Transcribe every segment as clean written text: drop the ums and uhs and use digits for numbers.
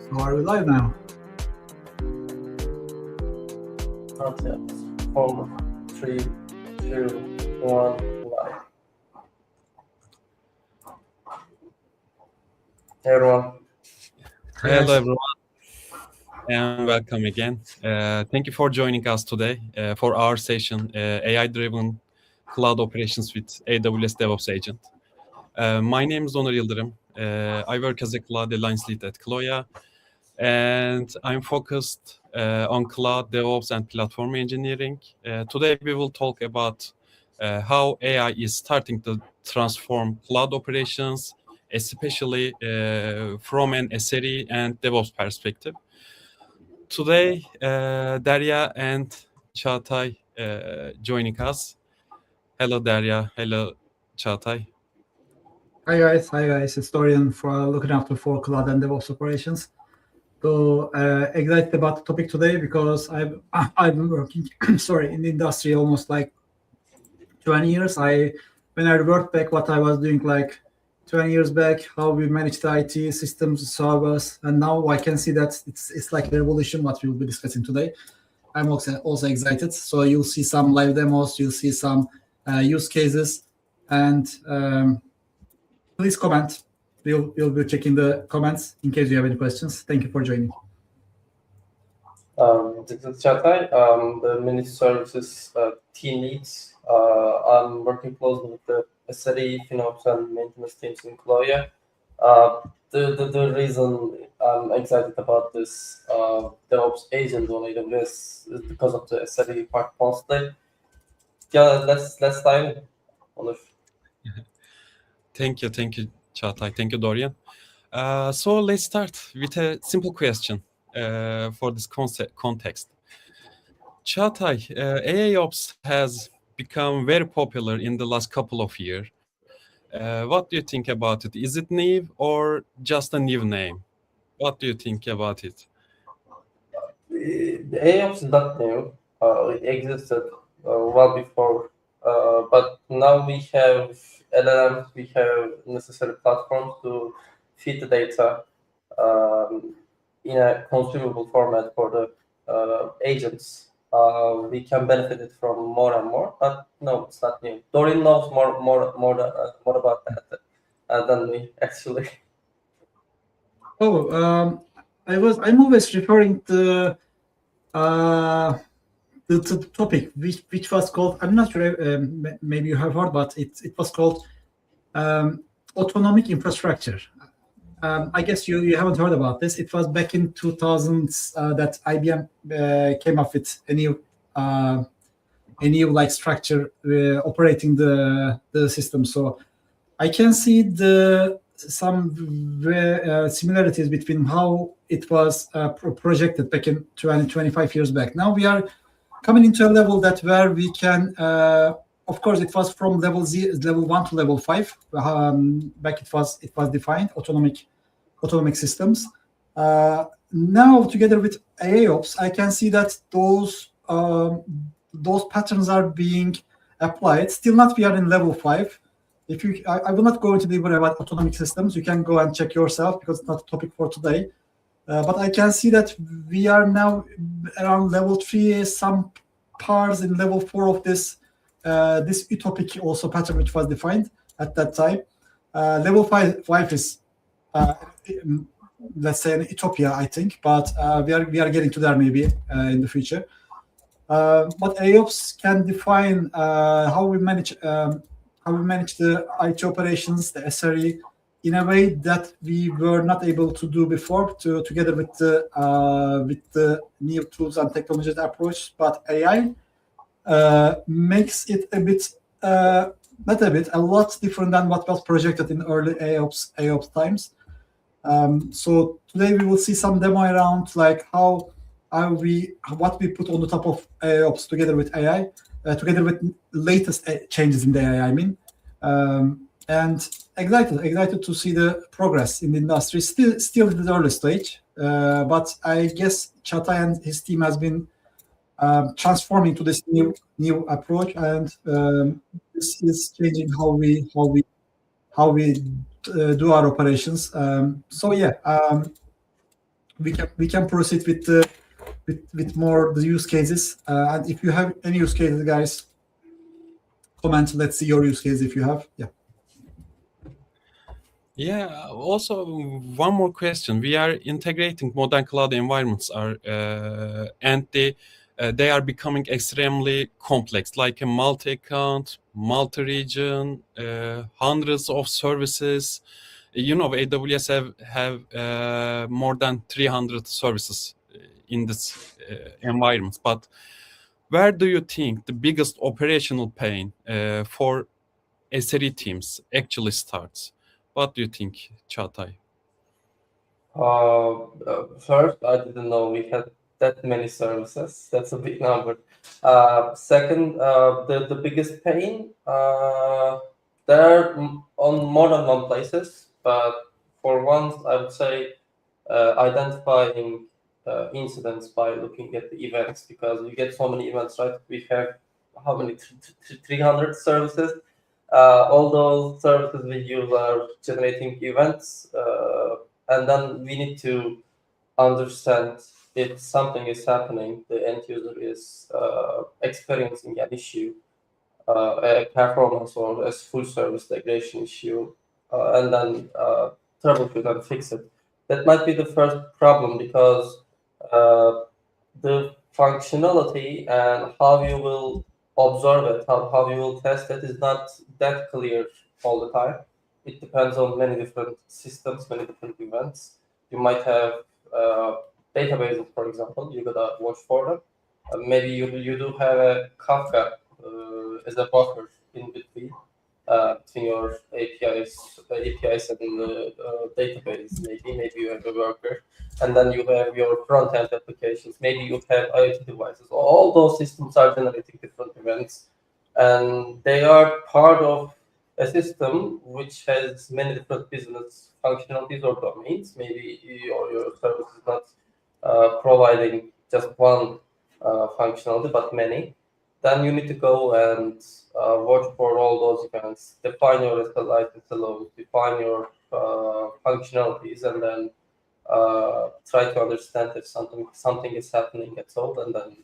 So are we live now? Not yet. 4, 3, 2, 1, live. Hey everyone. Hello, everyone, and welcome again. Thank you for joining us today for our session, AI-driven cloud operations with AWS DevOps agent. My name is Onur Yıldırım. I work as a cloud alliance lead at Kloya, and I'm focused on cloud DevOps and platform engineering. Today, we will talk about how AI is starting to transform cloud operations, especially from an SRE and DevOps perspective. Today, Derya and Çağatay joining us. Hello, Derya. Hello, Çağatay. Hi guys, it's Dorian for looking after for cloud and DevOps operations. So excited about the topic today because I've been working in the industry almost like 20 years. When I worked back what I was doing like 20 years back, how we managed the IT systems, servers, and now I can see that it's like a revolution what we will be discussing today. I'm also excited. So you'll see some live demos, you'll see some use cases, and please comment. We'll be checking the comments in case you have any questions. Thank you for joining. This is Çağatay, the managed services team leads. I'm working closely with the SRE, FinOps, and maintenance teams in Kloya. The reason I'm excited about this DevOps agent on AWS is because of the SRE part mostly. Yeah, let's dive in. Onur. Thank you, Çağatay. Thank you, Dorian. So let's start with a simple question for this context. Çağatay, AIOps has become very popular in the last couple of years. What do you think about it? Is it new or just a new name? What do you think about it? The AWS is not new. It existed well before, but now we have LLMs, we have necessary platforms to feed the data in a consumable format for the agents. We can benefit it from more and more, but no, it's not new. Dorian knows more about that than me, actually. I'm always referring to the topic which was called. I'm not sure. Maybe you have heard, but it was called autonomic infrastructure. I guess you haven't heard about this. It was back in 2000s that IBM came up with a new like structure operating the system. So I can see some similarities between how it was projected back in 25 years back. Now we are coming into a level where we can. Of course, it was from level 1 to level 5. Back it was defined autonomic systems. Now, together with AIOps, I can see that those patterns are being applied. Still not, we are in level 5. I will not go into deeper about autonomic systems. You can go and check yourself because it's not a topic for today. But I can see that we are now around level 3. Some parts in level 4 of this utopic also pattern which was defined at that time. Level 5 is let's say an utopia, I think, but we are getting to there maybe in the future. But AIOps can define how we manage the IT operations, the SRE, in a way that we were not able to do before, together with the new tools and technologies approach. But AI makes it a lot different than what was projected in early AIOps times. So today we will see some demo around like what we put on the top of AIOps together with AI, together with latest changes in the AI. I mean, and excited to see the progress in the industry. Still in the early stage, but I guess Çağatay and his team has been transforming to this new approach, and this is changing how we do our operations. So yeah, we can proceed with more the use cases. And if you have any use cases, guys, comment. Let's see your use case if you have. Yeah. Yeah. Also, one more question. We are integrating modern cloud environments, and they are becoming extremely complex, like a multi-account, multi-region, hundreds of services. You know, AWS have more than 300 services in this environment. But where do you think the biggest operational pain for SRE teams actually starts? What do you think, Çağatay? First, I didn't know we had that many services. That's a big number. Second, the biggest pain, they're on more than one places, but for once, I would say identifying incidents by looking at the events, because we get so many events, right? We have how many? 300 services. All those services we use are generating events, and then we need to understand if something is happening, the end user is experiencing an issue, a performance or a full service degradation issue, and then troubleshoot and fix it. That might be the first problem, because the functionality and how you will observe it, how you will test it is not that clear all the time. It depends on many different systems, many different events. You might have databases, for example, you gotta watch for them. Maybe you do have a Kafka as a buffer in between your APIs and the database. Maybe you have a worker, and then you have your front end applications. Maybe you have IoT devices. All those systems are generating different events, and they are part of a system which has many different business functionalities or domains. Maybe your service is not providing just one functionality, but many. Then you need to go and watch for all those events, define your SLIs, SLOs, define your functionalities, and then try to understand if something is happening at all, and then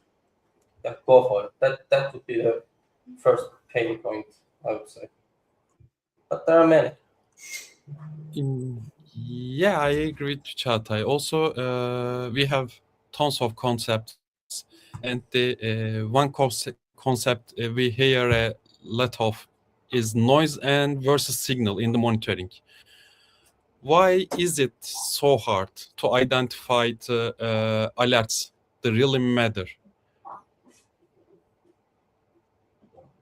go for it. That would be the first pain point, I would say. But there are many. Yeah, I agree with Çağatay. Also, we have tons of concepts, and the one concept we hear a lot of is noise and versus signal in the monitoring. Why is it so hard to identify the alerts that really matter?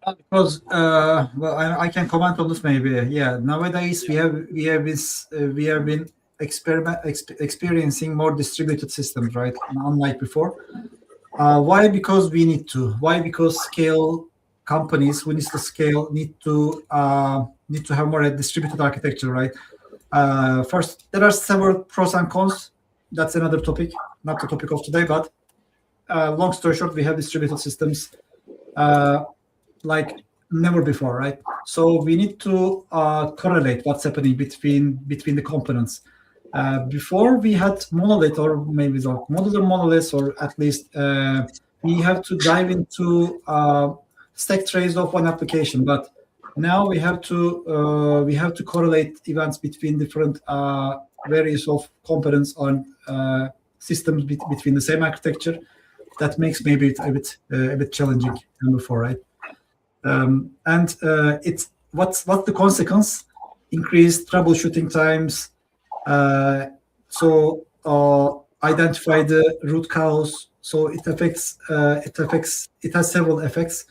Because well, I can comment on this maybe. Yeah, nowadays we have been experiencing more distributed systems, right? Unlike before. Why? Because we need to. Why? Because scale companies who needs to scale need to have more a distributed architecture, right? First, there are several pros and cons. That's another topic, not the topic of today. But long story short, we have distributed systems like never before, right? So we need to correlate what's happening between the components. Before we had monolith, or maybe not modular monoliths, or at least we have to dive into stack trace of one application. But now we have to correlate events between different various of components on systems between the same architecture. That makes maybe a bit challenging than before, right? And it's what's the consequence? Increased troubleshooting times. So identify the root cause. So it has several effects.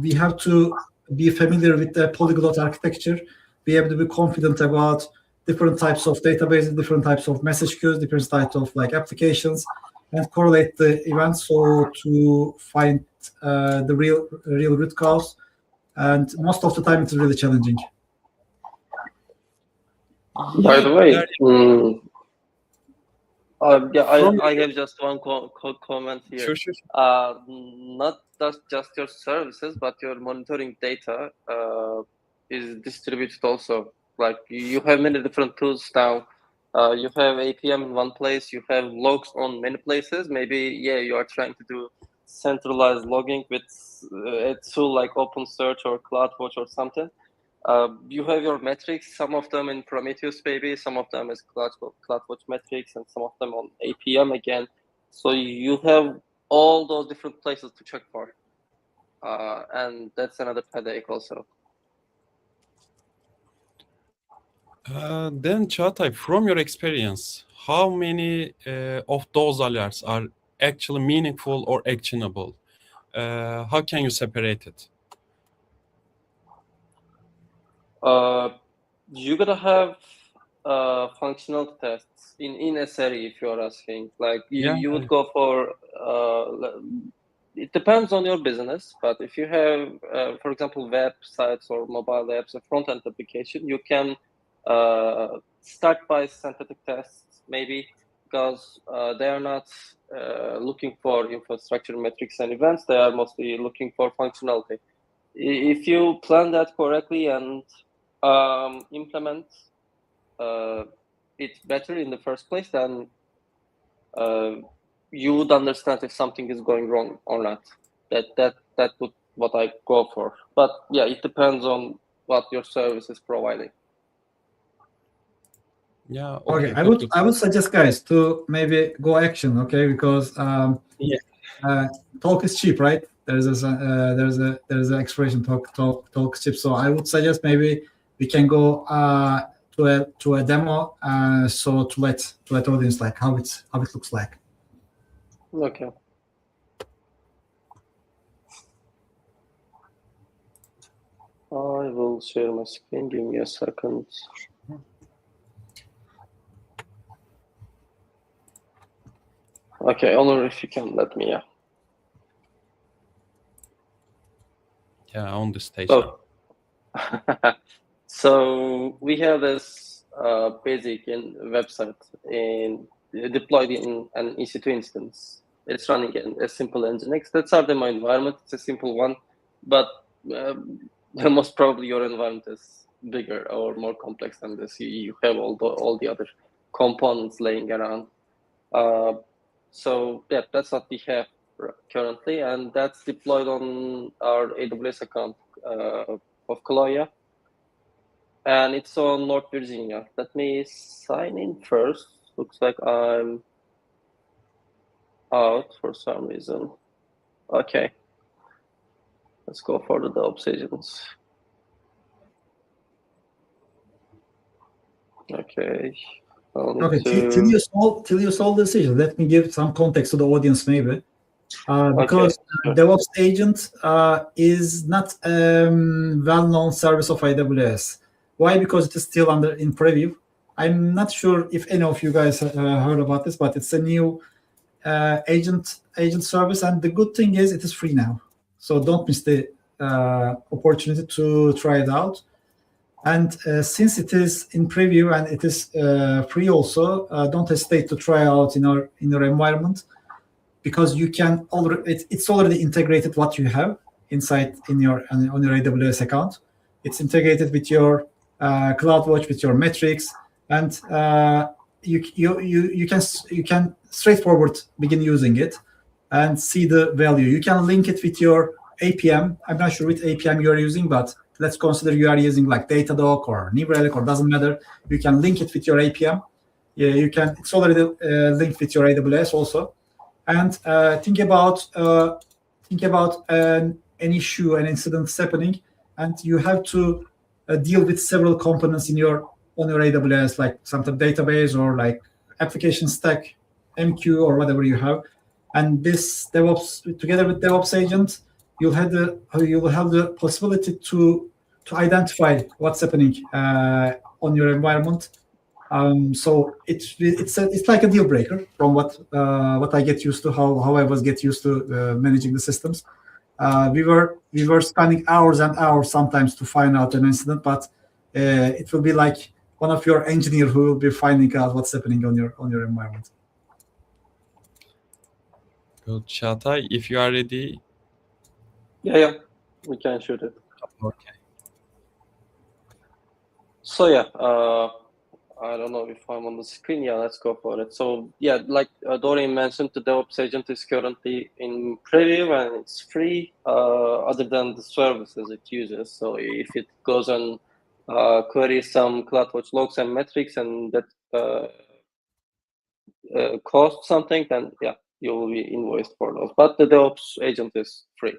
We have to be familiar with the polyglot architecture, be able to be confident about different types of databases, different types of message queues, different types of like applications, and correlate the events so to find the real root cause. And most of the time it's really challenging. By the way, I have just one comment here. Sure. Not just your services, but your monitoring data is distributed also. Like you have many different tools now You have APM in one place, you have logs on many places. Maybe, yeah, you are trying to do centralized logging with a tool like OpenSearch or CloudWatch or something. You have your metrics, some of them in Prometheus, maybe, some of them is CloudWatch metrics, and some of them on APM again. So you have all those different places to check for. And that's another headache also. Then Çağatay, from your experience, how many of those alerts are actually meaningful or actionable? How can you separate it? You gotta have functional tests in SRE if you're asking. Like you would go for it depends on your business, but if you have, for example, websites or mobile apps, a front-end application, you can start by synthetic tests, maybe, because they are not looking for infrastructure metrics and events. They are mostly looking for functionality. If you plan that correctly and implement it better in the first place, then you would understand if something is going wrong or not. That would what I go for. But yeah, it depends on what your service is providing. Yeah. Okay. I would suggest guys to maybe go action. Okay, because talk is cheap, right? There's an expression talk is cheap. So I would suggest maybe we can go to a demo. So to let audience like how it looks like. Okay. I will share my screen. Give me a second. Okay, Onur, if you can let me, Yeah, on the stage. Oh. So we have this basic website deployed in an EC2 instance. It's running in a simple Nginx. That's our demo environment. It's a simple one, but most probably your environment is bigger or more complex than this. You have all the other components laying around. So yeah, that's what we have currently, and that's deployed on our AWS account of Kaloya, and it's on North Virginia. Let me sign in first. Looks like I'm out for some reason. Okay, let's go for the DevOps agents. Okay. Okay, till you solve the decision, let me give some context to the audience maybe. Because DevOps agent is not a well-known service of AWS. Why? Because it is still in preview. I'm not sure if any of you guys heard about this, but it's a new agent service, and the good thing is it is free now. So don't miss the opportunity to try it out. And since it is in preview and it is free also, don't hesitate to try out in your environment, because you can it's already integrated what you have inside on your AWS account. It's integrated with your CloudWatch, with your metrics, and you can straightforward begin using it and see the value. You can link it with your APM. I'm not sure which APM you are using, but let's consider you are using like Datadog or New Relic, or doesn't matter. You can link it with your APM. Yeah, you can. It's already linked with your AWS also. And think about an issue, an incident happening, and you have to deal with several components on your AWS, like something database or like application stack, MQ or whatever you have. And this DevOps, together with DevOps agent, you'll have the possibility to identify what's happening on your environment. So it's like a deal breaker from what I get used to, how I was get used to managing the systems. We were spending hours and hours sometimes to find out an incident, but it will be like one of your engineers who will be finding out what's happening on your environment. Good, Çağatay, if you are ready. Yeah, we can shoot it. Okay. So yeah, I I don't know if I'm on the screen. Yeah, let's go for it. So yeah, like Dorian mentioned, the DevOps agent is currently in preview and it's free, other than the services it uses. So if it goes and queries some CloudWatch logs and metrics and that costs something, then yeah, you will be invoiced for those. But the DevOps agent is free.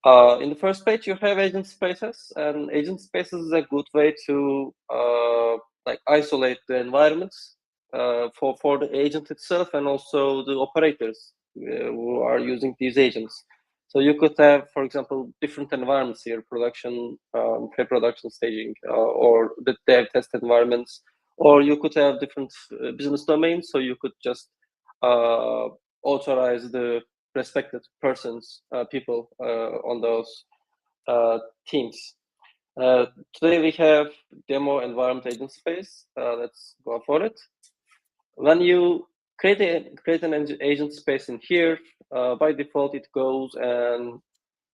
In the first page, you have agent spaces, and agent spaces is a good way to like isolate the environments for the agent itself and also the operators who are using these agents. So you could have, for example, different environments here: production, pre-production staging, or the dev test environments, or you could have different business domains. So you could just authorize the respected persons, people on those teams. Today we have demo environment agent space. Let's go for it. When you create an agent space in here, by default it goes and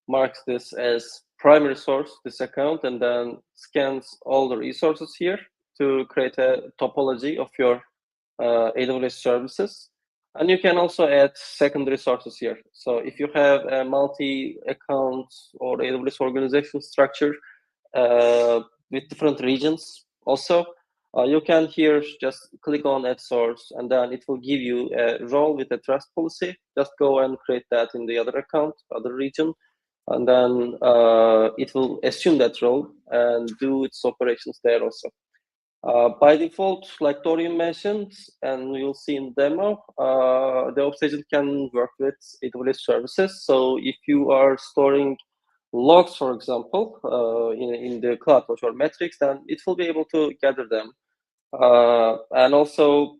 marks this as primary source, this account, and then scans all the resources here to create a topology of your AWS services. And you can also add secondary sources here. So if you have a multi-account or AWS organization structure with different regions also, you can here just click on add source, and then it will give you a role with a trust policy. Just go and create that in the other account, other region, and then it will assume that role and do its operations there also. By default, like Dorian mentioned, and you'll see in the demo, the DevOps agent can work with AWS services. So if you are storing logs, for example, in the CloudWatch or metrics, then it will be able to gather them. And also,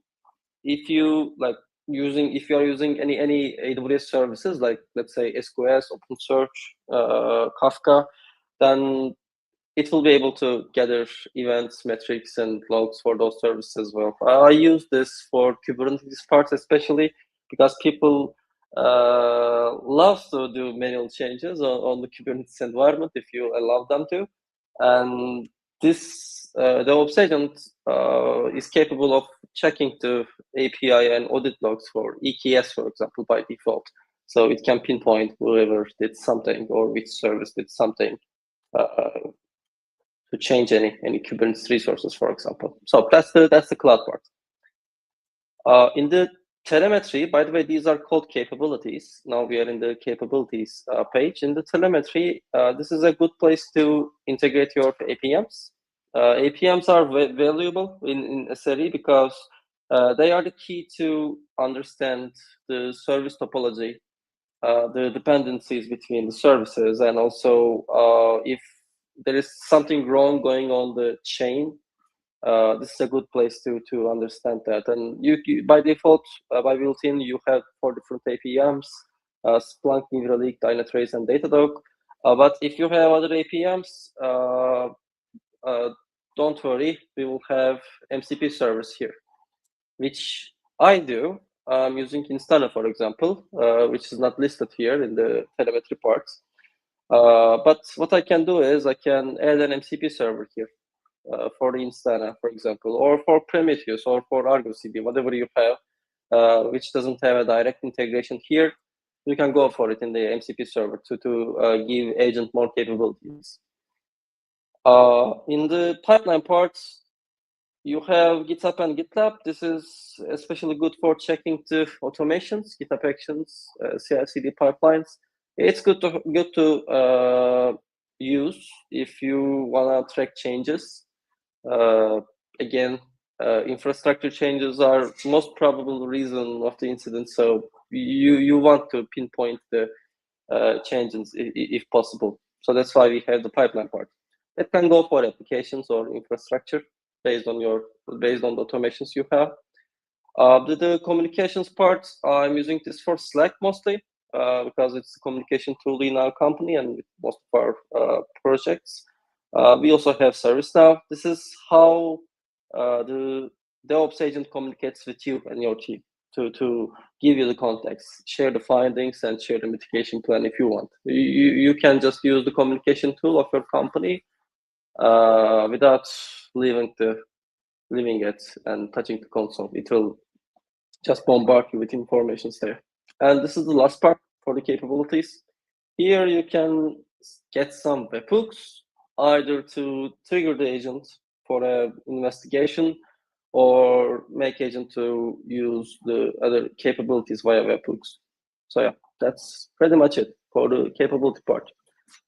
if you are using any AWS services, like let's say SQS, OpenSearch, Kafka, then it will be able to gather events, metrics, and logs for those services as well. I use this for Kubernetes parts, especially because people love to do manual changes on the Kubernetes environment if you allow them to. And this DevOps agent is capable of checking the API and audit logs for EKS, for example, by default. So it can pinpoint whoever did something or which service did something to change any Kubernetes resources, for example. So that's the cloud part. In the telemetry, by the way, these are called capabilities. Now we are in the capabilities page. In the telemetry, this is a good place to integrate your APMs. APMs are valuable in SRE because they are the key to understand the service topology, the dependencies between the services, and also if there is something wrong going on the chain, this is a good place to understand that. And you by default, by built-in, you have 4 different APMs: Splunk, New Relic, Dynatrace, and Datadog. But if you have other APMs, don't worry, we will have MCP servers here, which I do. I'm using Instana, for example, which is not listed here in the telemetry parts. But what I can do is I can add an MCP server here for the Instana, for example, or for Prometheus, or for Argo CD, whatever you have, which doesn't have a direct integration here. You can go for it in the MCP server to give agent more capabilities. In the pipeline parts, you have GitHub and GitLab. This is especially good for checking the automations, GitHub Actions, CI/CD pipelines. It's good to use if you want to track changes. Again, infrastructure changes are most probable reason of the incident, so you want to pinpoint the changes if possible. So that's why we have the pipeline part. It can go for applications or infrastructure based on the automations you have. The communications part, I'm using this for Slack mostly because it's a communication tool in our company and with most of our projects. We also have ServiceNow. This is how the DevOps agent communicates with you and your team to give you the context, share the findings, and share the mitigation plan if you want. You can just use the communication tool of your company without leaving leaving it and touching the console. It will just bombard you with information there. And this is the last part for the capabilities. Here you can get some webhooks, either to trigger the agent for an investigation or make agent to use the other capabilities via webhooks. So yeah, that's pretty much it for the capability part.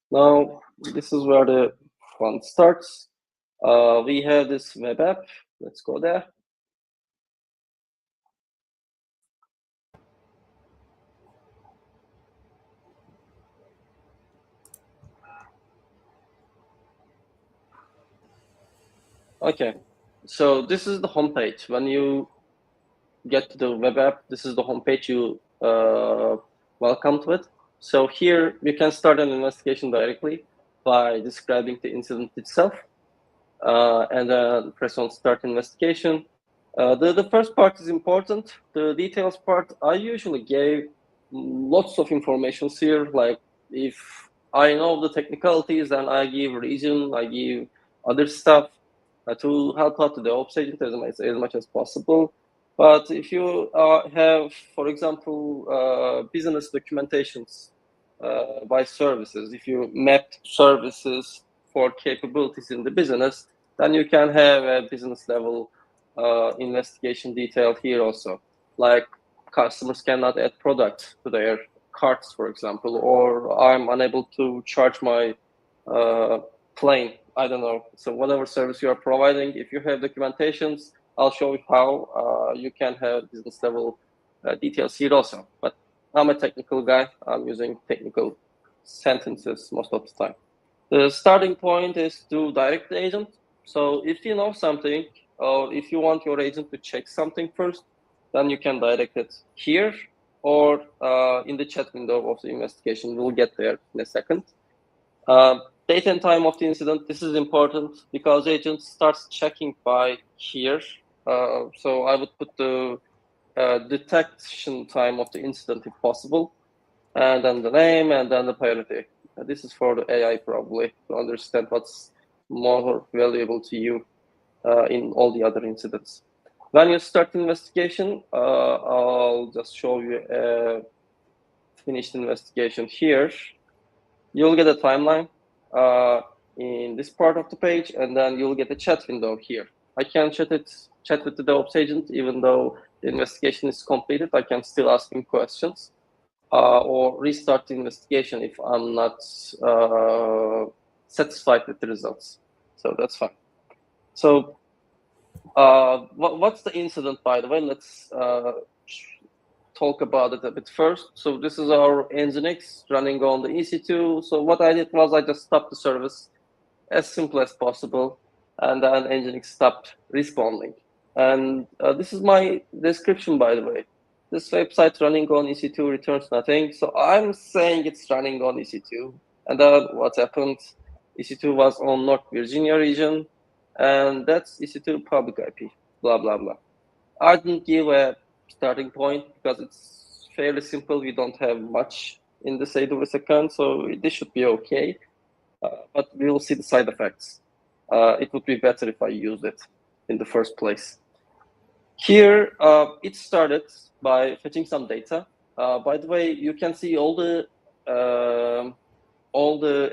Now, this is where the fun starts. We have this web app. Let's go there. Okay, so this is the homepage. When you get to the web app, this is the homepage you welcomed with. So here you can start an investigation directly by describing the incident itself, and then press on start investigation. The first part is important. The details part, I usually gave lots of information here. Like if I know the technicalities, then I give region, I give other stuff to help out the DevOps agent as much as possible. But if you have, for example, business documentations by services, if you map services for capabilities in the business, then you can have a business level investigation detail here also. Like customers cannot add products to their carts, for example, or I'm unable to charge my plane. I don't know. So whatever service you are providing, if you have documentations, I'll show you how you can have business level details here also. But I'm a technical guy. I'm using technical sentences most of the time. The starting point is to direct the agent. So if you know something, or if you want your agent to check something first, then you can direct it here or in the chat window of the investigation. We'll get there in a second. Date and time of the incident, this is important because agent starts checking by here. So I would put the detection time of the incident if possible, and then the name, and then the priority. This is for the AI probably to understand what's more valuable to you in all the other incidents. When you start investigation, I'll just show you a finished investigation here. You'll get a timeline in this part of the page, and then you'll get a chat window here. I can chat with the DevOps agent, even though the investigation is completed. I can still ask him questions or restart the investigation if I'm not satisfied with the results. So that's fine. So what's the incident, by the way? Let's talk about it a bit first. So this is our Nginx running on the EC2. So what I did was I just stopped the service as simple as possible, and then Nginx stopped responding. And this is my description, by the way. This website running on EC2 returns nothing. So I'm saying it's running on EC2. And then what happened? EC2 was on North Virginia region, and that's EC2 public IP, blah, blah, blah. I didn't give a starting point because it's fairly simple. We don't have much in this AWS account, so this should be okay. But we will see the side effects. It would be better if I used it in the first place. Here, it started by fetching some data. By the way, you can see all the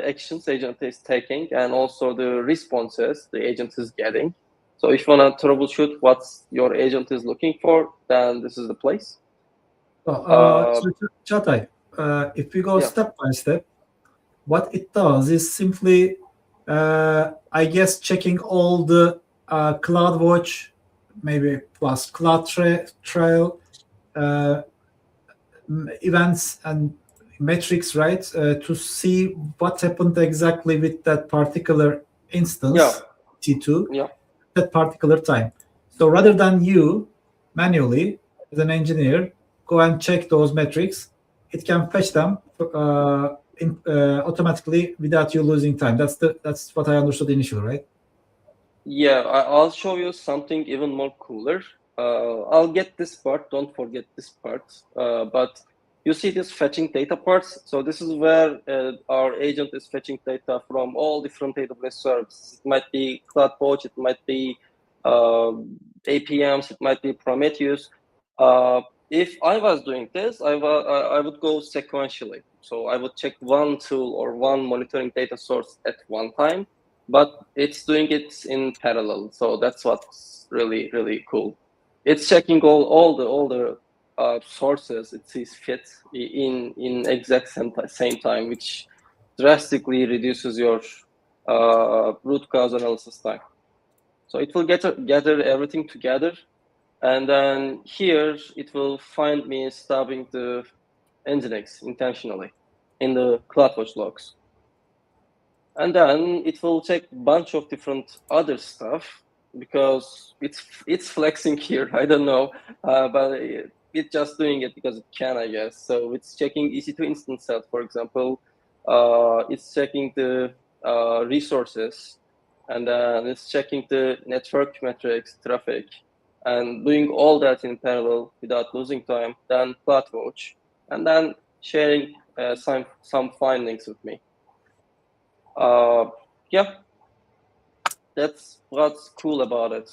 actions agent is taking and also the responses the agent is getting. So if you want to troubleshoot what your agent is looking for, then this is the place. So Çağatay, if we go step by step, what it does is simply, I guess, checking all the CloudWatch, maybe plus CloudTrail events and metrics, right? To see what happened exactly with that particular instance, T2, that particular time. So rather than you manually, as an engineer, go and check those metrics, it can fetch them automatically without you losing time. That's what I understood initially, right? Yeah, I'll show you something even more cooler. I'll get this part, don't forget this part. But you see this fetching data parts. So this is where our agent is fetching data from all different AWS services. It might be CloudWatch, it might be APMs, it might be Prometheus. If I was doing this, I would go sequentially. So I would check one tool or one monitoring data source at one time, but it's doing it in parallel. So that's what's really, really cool. It's checking all the sources it sees fit in exact same time, which drastically reduces your root cause analysis time. So it will gather everything together, and then here it will find me stubbing the Nginx intentionally in the CloudWatch logs. And then it will check a bunch of different other stuff because it's flexing here. I don't know, but it's just doing it because it can, I guess. So it's checking EC2 instance set, for example. It's checking the resources, and then it's checking the network metrics, traffic, and doing all that in parallel without losing time. Then CloudWatch, and then sharing some findings with me. Yeah, that's what's cool about it.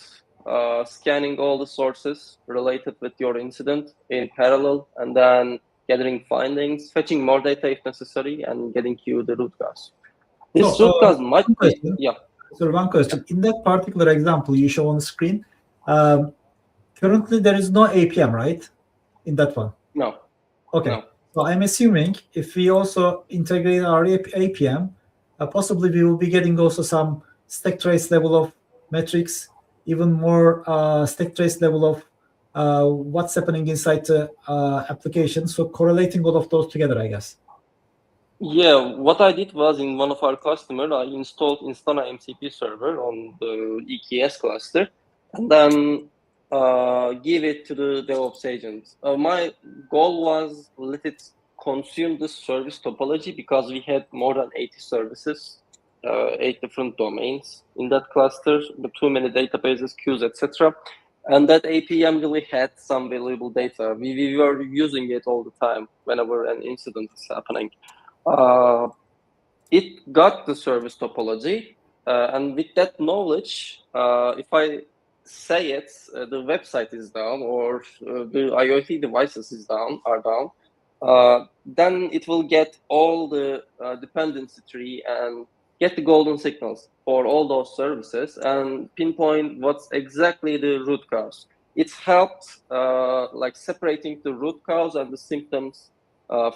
Scanning all the sources related with your incident in parallel, and then gathering findings, fetching more data if necessary, and getting you the root cause. This root cause might be, yeah. So one question. In that particular example you show on the screen, currently there is no APM, right? In that one? No. Okay. No. So I'm assuming if we also integrate our APM, possibly we will be getting also some stack trace level of metrics, even more stack trace level of what's happening inside the application. So correlating all of those together, I guess. Yeah, what I did was in one of our customers, I installed Instana MCP server on the EKS cluster, and then give it to the DevOps agent. My goal was let it consume the service topology because we had more than 80 services, 8 different domains in that cluster, too many databases, queues, etc. And that APM really had some valuable data. We were using it all the time whenever an incident is happening. It got the service topology, and with that knowledge, if I say it, the website is down or the IoT devices are down, then it will get all the dependency tree and get the golden signals for all those services and pinpoint what's exactly the root cause. It's helped like separating the root cause and the symptoms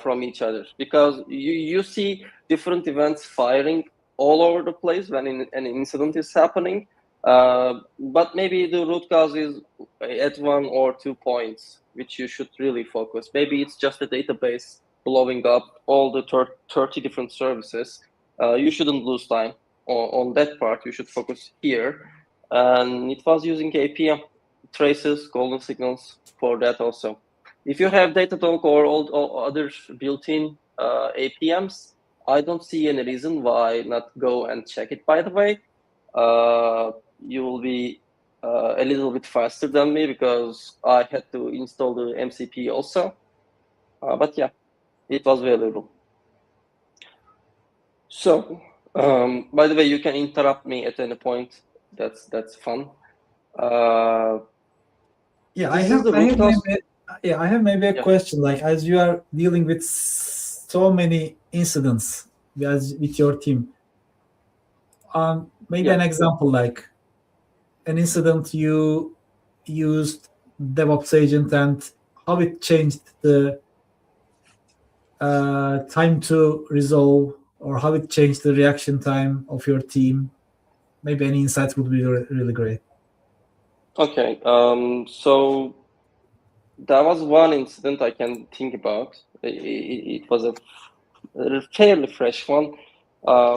from each other, because you see different events firing all over the place when an incident is happening, but maybe the root cause is at 1 or 2 points, which you should really focus. Maybe it's just a database blowing up all the 30 different services. You shouldn't lose time on that part. You should focus here. And it was using APM traces, golden signals for that also. If you have Datadog or all other built-in APMs, I don't see any reason why not go and check it, by the way. You will be a little bit faster than me because I had to install the MCP also. But yeah, it was valuable. So, by the way, you can interrupt me at any point. That's fun. Yeah, I have maybe a question. Like, as you are dealing with so many incidents with your team, maybe an example, like an incident you used DevOps agent and how it changed the time to resolve, or how it changed the reaction time of your team. Maybe any insights would be really great. Okay, so there was one incident I can think about. It was a fairly fresh one.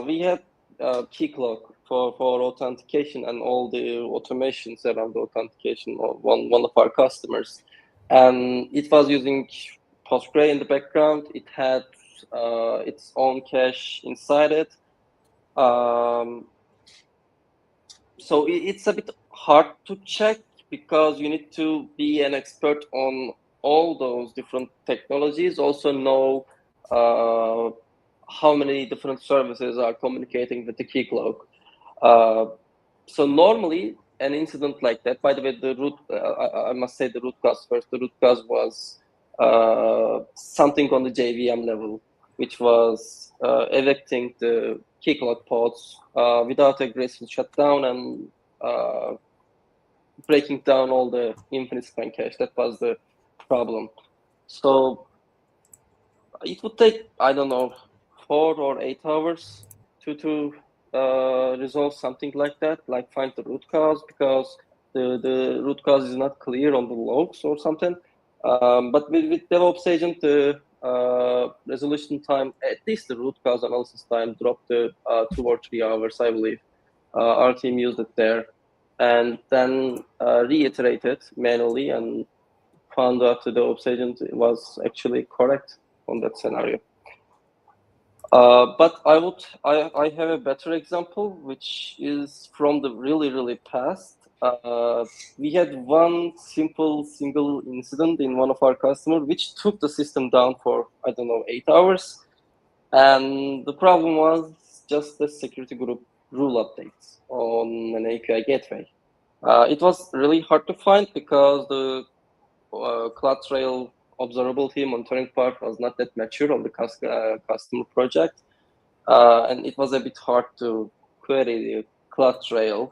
We had Keycloak for authentication and all the automations around the authentication of one of our customers. And it was using Postgre in the background. It had its own cache inside it. So it's a bit hard to check because you need to be an expert on all those different technologies, also know how many different services are communicating with the Keycloak. So normally an incident like that, by the way, the root, I must say the root cause first. The root cause was something on the JVM level, which was evicting the key cloud pods without a graceful shutdown and breaking down all the infinite span cache. That was the problem. So it would take, I don't know, 4 or 8 hours to resolve something like that, like find the root cause, because the root cause is not clear on the logs or something. But with DevOps agent, the resolution time, at least the root cause analysis time, dropped to 2 or 3 hours, I believe. Our team used it there, and then reiterated manually and found out the DevOps agent was actually correct on that scenario. But I have a better example, which is from the really past. We had one simple single incident in one of our customers, which took the system down for, I don't know, 8 hours. And the problem was just the security group rule updates on an API gateway. It was really hard to find because the CloudTrail observability monitoring part was not that mature on the customer project. And it was a bit hard to query the CloudTrail.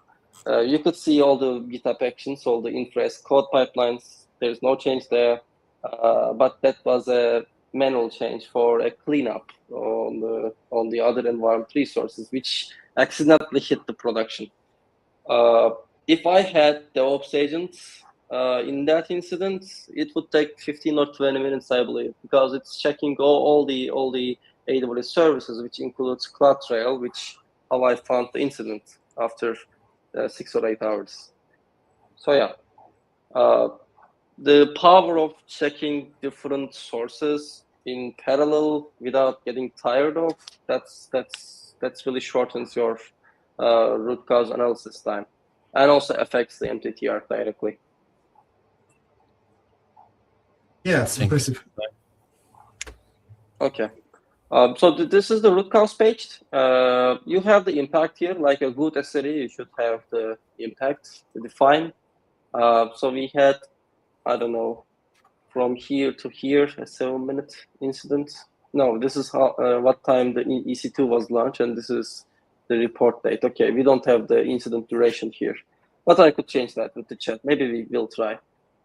You could see all the GitHub actions, all the infra code pipelines. There's no change there. But that was a manual change for a cleanup on the other environment resources, which accidentally hit the production. If I had DevOps agents in that incident, it would take 15 or 20 minutes, I believe, because it's checking all the AWS services, which includes CloudTrail, which how I found the incident after 6 or 8 hours. So yeah, the power of checking different sources in parallel without getting tired of, that's really shortens your root cause analysis time, and also affects the MTTR directly. Yes, impressive. Okay. So this is the root cause page. You have the impact here, like a good SRE, you should have the impact defined. So we had, I don't know, from here to here, a 7-minute incident. No, this is how what time the EC2 was launched, and this is the report date. Okay, we don't have the incident duration here, but I could change that with the chat. Maybe we will try.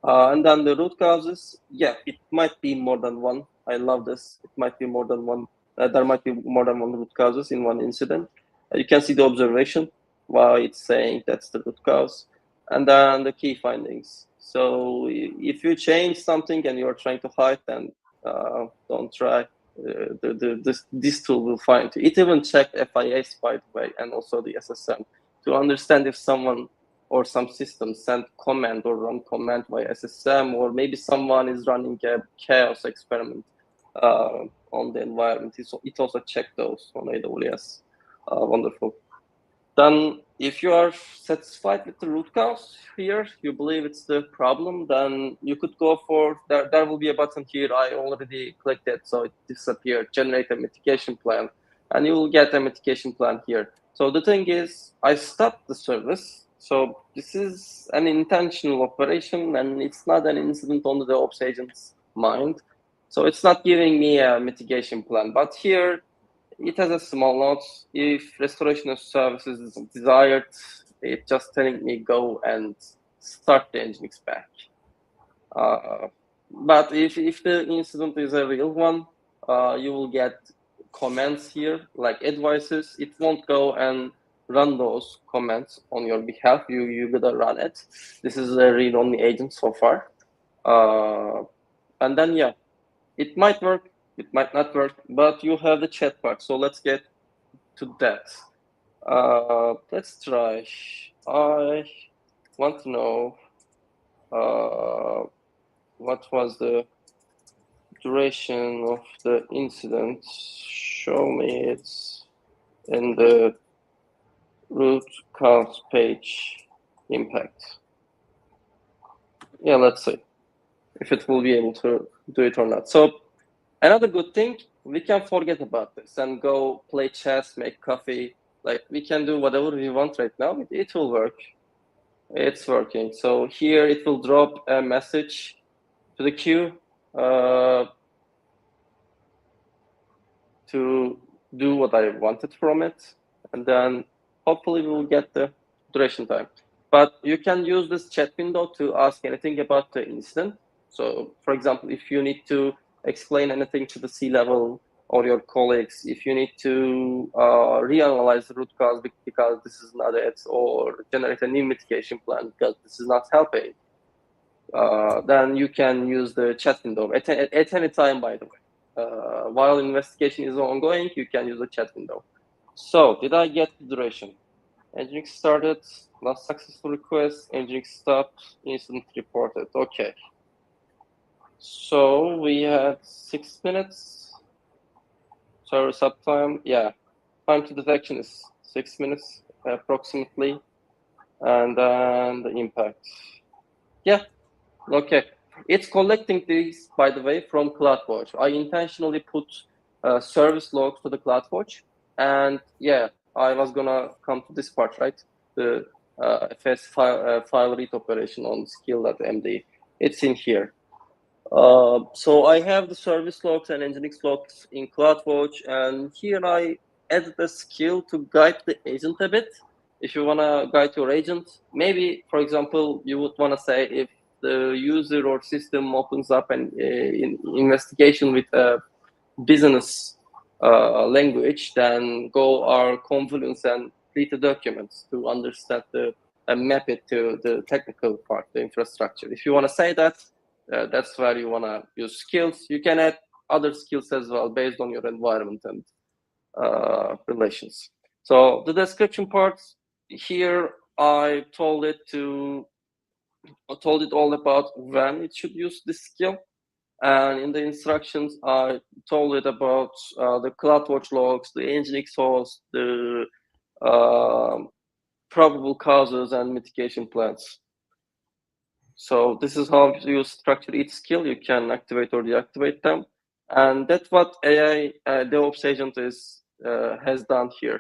And then the root causes, yeah, it might be more than one. I love this. It might be more than one. There might be more than one root causes in one incident. You can see the observation, why it's saying that's the root cause, and then the key findings. So if you change something and you're trying to hide, then don't try. This tool will find you. It even checked FIAs, by the way, and also the SSM to understand if someone or some system sent command or run command by SSM, or maybe someone is running a chaos experiment on the environment. It also checked those on AWS. Wonderful. Then if you are satisfied with the root cause here, you believe it's the problem, then you could go for, there will be a button here. I already clicked it, so it disappeared, generate a mitigation plan, and you will get a mitigation plan here. So the thing is, I stopped the service. So this is an intentional operation, and it's not an incident on the DevOps agent's mind. So it's not giving me a mitigation plan, but here, it has a small note. If restoration of services is desired, it's just telling me go and start the Nginx back. But if the incident is a real one, you will get comments here, like advices. It won't go and run those comments on your behalf. You gotta run it. This is a read-only agent so far. And then, yeah, it might work. It might not work, but you have the chat part. So let's get to that. Let's try. I want to know what was the duration of the incident. Show me it in the root cause page impact. Yeah, let's see if it will be able to do it or not. So another good thing, we can forget about this and go play chess, make coffee. Like, we can do whatever we want right now. It will work. It's working. So here it will drop a message to the queue to do what I wanted from it, and then hopefully we'll get the duration time. But you can use this chat window to ask anything about the incident. So for example, if you need to explain anything to the C-level or your colleagues, if you need to reanalyze the root cause because this is not it, or generate a new mitigation plan because this is not helping, then you can use the chat window at any time, by the way. While investigation is ongoing, you can use the chat window. So did I get the duration? Nginx started, last successful request, Nginx stopped, incident reported. Okay. So we had 6 minutes. Server uptime, yeah. Time to detection is 6 minutes approximately. And then the impact. Yeah, okay. It's collecting these, by the way, from CloudWatch. I intentionally put service logs to the CloudWatch. And yeah, I was gonna come to this part, right? The FS file read operation on skill.md. It's in here. So I have the service logs and Nginx logs in CloudWatch, and here I added a skill to guide the agent a bit. If you wanna guide your agent, maybe, for example, you would wanna say if the user or system opens up an investigation with a business language, then go our Confluence and read the documents to understand and map it to the technical part, the infrastructure. If you want to say that, that's where you want to use skills. You can add other skills as well based on your environment and relations. So the description parts here, I told it all about when it should use this skill. And in the instructions, I told it about the CloudWatch logs, the Nginx host, the probable causes and mitigation plans. So this is how you structure each skill. You can activate or deactivate them. And that's what AI DevOps agent has done here.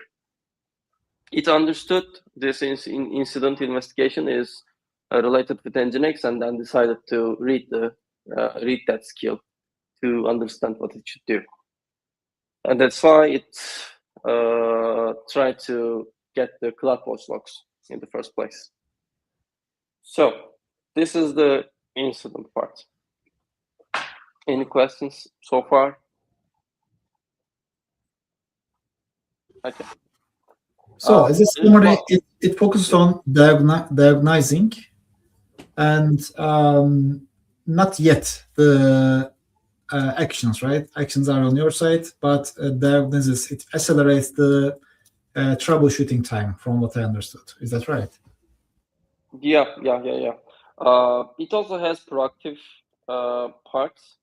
It understood this incident investigation is related with Nginx, and then decided to read that skill to understand what it should do. And that's why it tried to get the CloudWatch logs in the first place. So this is the incident part. Any questions so far? Okay. So as a summary, it focuses on diagnosing and not yet the actions, right? Actions are on your side, but diagnosis, it accelerates the troubleshooting time from what I understood. Is that right? Yeah. It also has proactive parts,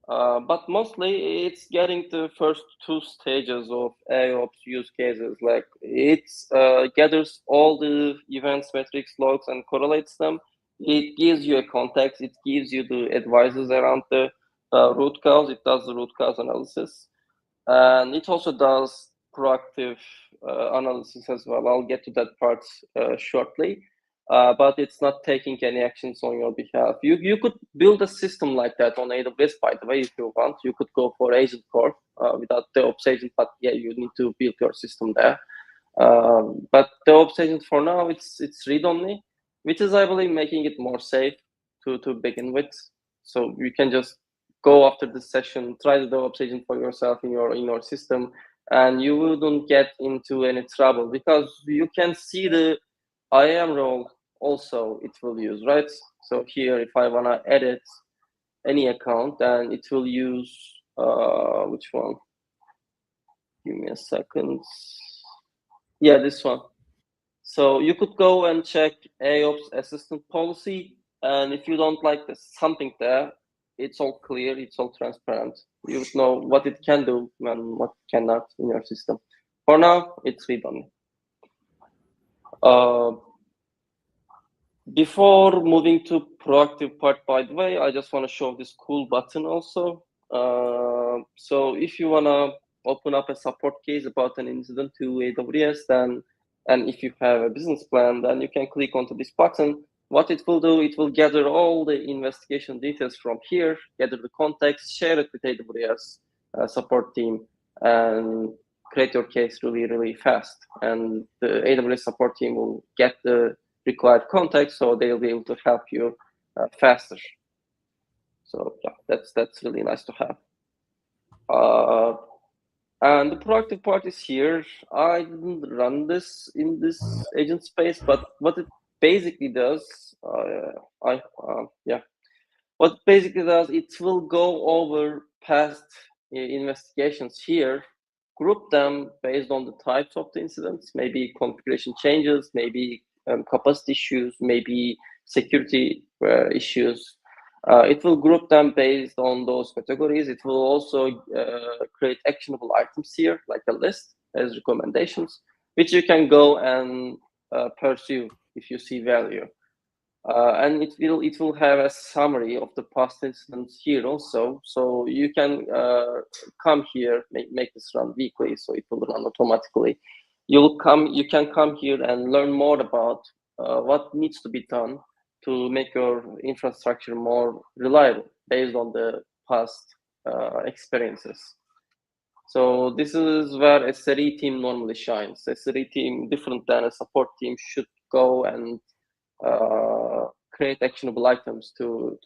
but mostly it's getting the first two stages of AOps use cases. Like it gathers all the events, metrics, logs, and correlates them. It gives you a context. It gives you the advices around the root cause. It does the root cause analysis, and it also does proactive analysis as well. I'll get to that part shortly. But it's not taking any actions on your behalf. You could build a system like that on AWS, by the way, if you want. You could go for Agent Core without DevOps Agent, but yeah, you need to build your system there. But DevOps Agent for now, it's read-only, which is, I believe, making it more safe to begin with. So you can just go after this session, try the DevOps Agent for yourself in your system, and you wouldn't get into any trouble because you can see the IAM role also it will use, right? So here, if I want to edit any account, then it will use, which one? Give me a second. Yeah, this one. So you could go and check AOps assistant policy. And if you don't like something there, it's all clear, it's all transparent. You would know what it can do and what cannot in your system. For now, it's read-only. Before moving to proactive part, by the way, I just want to show this cool button also. So if you want to open up a support case about an incident to AWS, then And if you have a business plan, then you can click onto this button. What it will do, it will gather all the investigation details from here, gather the context, share it with AWS support team, and create your case really, really fast. And the AWS support team will get the required context, so they'll be able to help you faster. So yeah, that's really nice to have. And the proactive part is here. I didn't run this in this agent space, but what it basically does, what it basically does, it will go over past investigations here, group them based on the types of the incidents, maybe configuration changes, maybe capacity issues, maybe security issues. It will group them based on those categories. It will also create actionable items here, like a list as recommendations, which you can go and pursue if you see value. And it will have a summary of the past incidents here also. So you can come here, make this run weekly, so it will run automatically. You can come here and learn more about what needs to be done to make your infrastructure more reliable based on the past experiences. So this is where a SRE team normally shines. A SRE team, different than a support team, should go and create actionable items to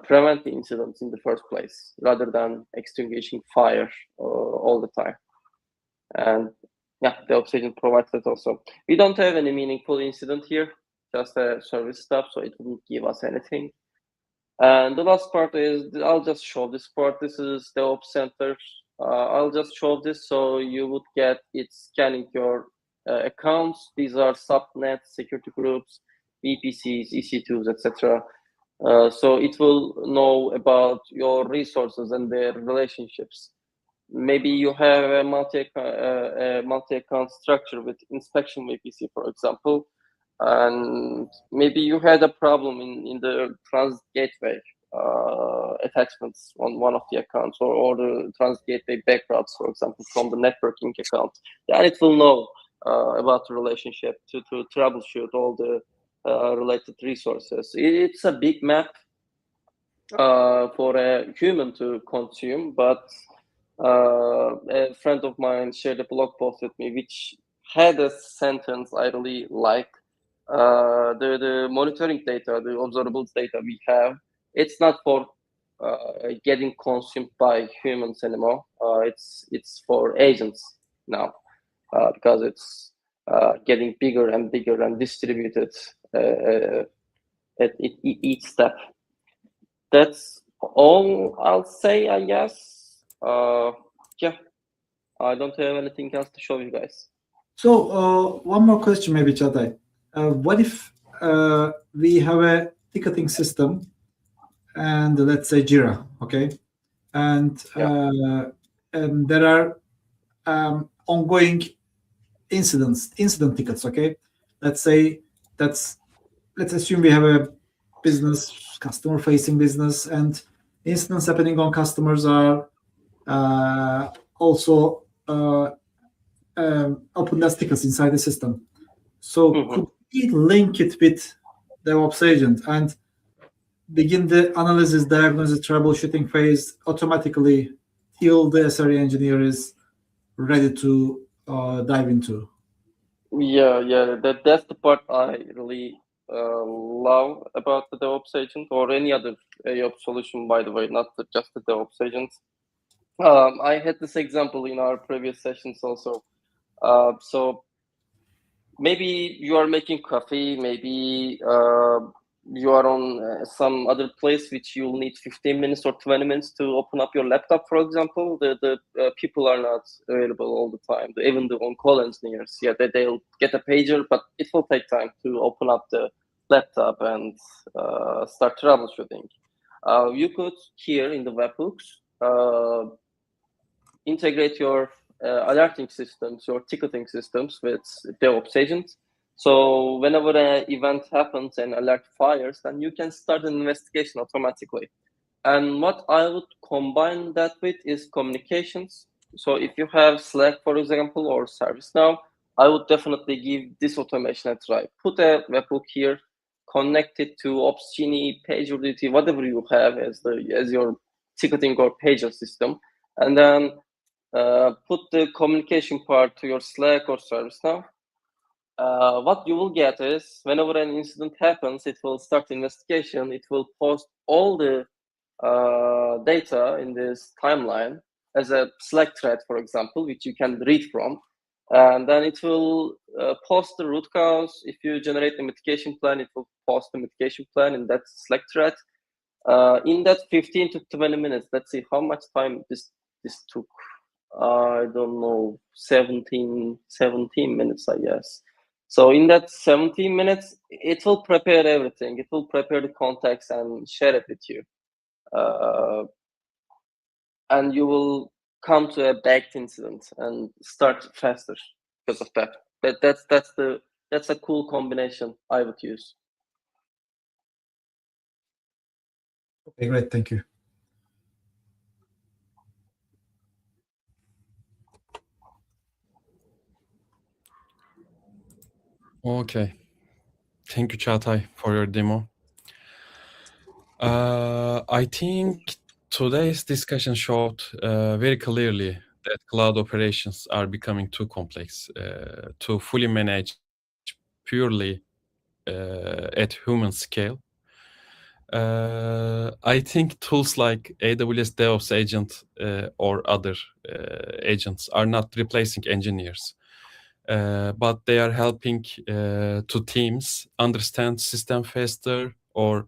prevent the incidents in the first place, rather than extinguishing fire all the time. And yeah, the DevOps agent provides that also. We don't have any meaningful incident here, just a service stuff, so it wouldn't give us anything. And the last part is, I'll just show this part. This is DevOps Center. I'll just show this so you would get it scanning your accounts. These are subnets, security groups, VPCs, EC2s, etc. So it will know about your resources and their relationships. Maybe you have a multi-account structure with inspection VPC, for example, and maybe you had a problem in the transit gateway attachments on one of the accounts, or the transit gateway backroutes, for example, from the networking account. Then it will know about the relationship to troubleshoot all the related resources. It's a big map for a human to consume, but a friend of mine shared a blog post with me which had a sentence I really like. The monitoring data, the observables data we have, it's not for getting consumed by humans anymore. It's for agents now, because it's getting bigger and bigger and distributed at each step. That's all I'll say, I guess. Yeah, I don't have anything else to show you guys. So one more question, maybe, Çağatay. What if we have a ticketing system, and let's say Jira, okay, and there are ongoing incident tickets, okay? Let's assume we have a business, customer-facing business, and incidents happening on customers are also open as tickets inside the system. So could we link it with DevOps agent and begin the analysis, diagnosis, troubleshooting phase automatically till the SRE engineer is ready to dive into? Yeah, that's the part I really love about the DevOps agent, or any other AOps solution, by the way, not just the DevOps agent. I had this example in our previous sessions also. So maybe you are making coffee, maybe you are on some other place which you'll need 15 minutes or 20 minutes to open up your laptop, for example. The people are not available all the time. Even the on-call engineers, they'll get a pager, but it will take time to open up the laptop and start troubleshooting. You could, here in the webhooks, integrate your alerting systems, your ticketing systems with DevOps agents. So whenever an event happens and alert fires, then you can start an investigation automatically. And what I would combine that with is communications. So if you have Slack, for example, or ServiceNow, I would definitely give this automation a try. Put a webhook here, connect it to Opsgenie, PagerDuty, whatever you have as your ticketing or pager system, and then put the communication part to your Slack or ServiceNow. What you will get is whenever an incident happens, it will start the investigation. It will post all the data in this timeline as a Slack thread, for example, which you can read from. And then it will post the root cause. If you generate a mitigation plan, it will post the mitigation plan in that Slack thread. In that 15 to 20 minutes, let's see how much time this took. I don't know, 17 minutes, I guess. So in that 17 minutes, it will prepare everything. It will prepare the context and share it with you. And you will come to a baked incident and start faster because of that. That's a cool combination I would use. Okay, great, thank you. Okay. Thank you, Çağatay, for your demo. I think today's discussion showed very clearly that cloud operations are becoming too complex to fully manage purely at human scale. I think tools like AWS DevOps agent or other agents are not replacing engineers, but they are helping to teams understand system faster or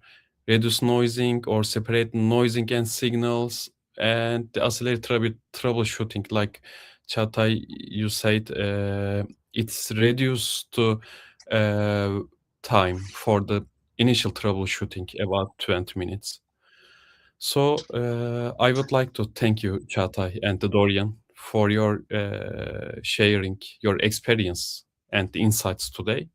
reduce noising or separate noising and signals and accelerate troubleshooting. Like Çağatay, you said, it's reduced to time for the initial troubleshooting about 20 minutes. So I would like to thank you, Çağatay and Dorian, for your sharing your experience and the insights today.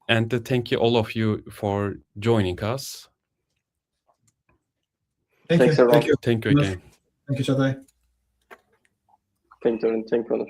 And thank you all of you for joining us. Thank Thanks, you. everyone. Thank you. Thank you again. Thank you, Çağatay. Thank you, Onur.